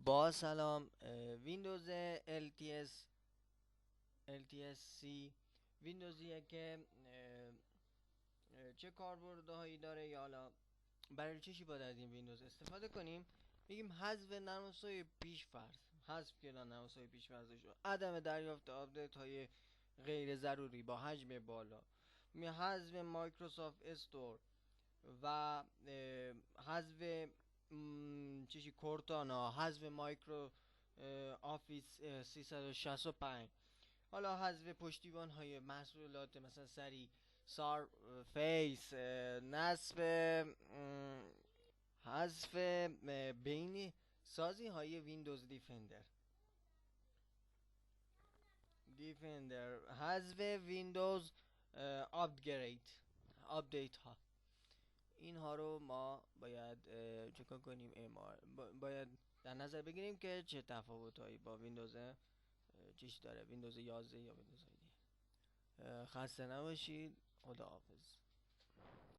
با سلام. ویندوز LTSC ویندوزیه که چه کاربردهایی داره یا حالا برای چی باید از این ویندوز استفاده کنیم. میگیم حذف نرم افزارهای پیش‌فرض، حذف کردن نرم افزارهای پیش‌فرض، عدم دریافت آپدیت های غیر ضروری با حجم بالا، حذف مایکروسافت استور و حذف چیزی کورتانا، حذف مایکرو آفیس 365، حالا حذف پشتیبان های محصولات مثلا سری سار فیس، نصب حذف بین سازی های ویندوز دیفندر، حذف ویندوز آپدیت ها. اینها رو ما باید چکار کنیم، باید در نظر بگیریم که چه تفاوت هایی با ویندوز چیش داره، ویندوز 11 یا ویندوز 8. خسته نباشید، خداحافظ.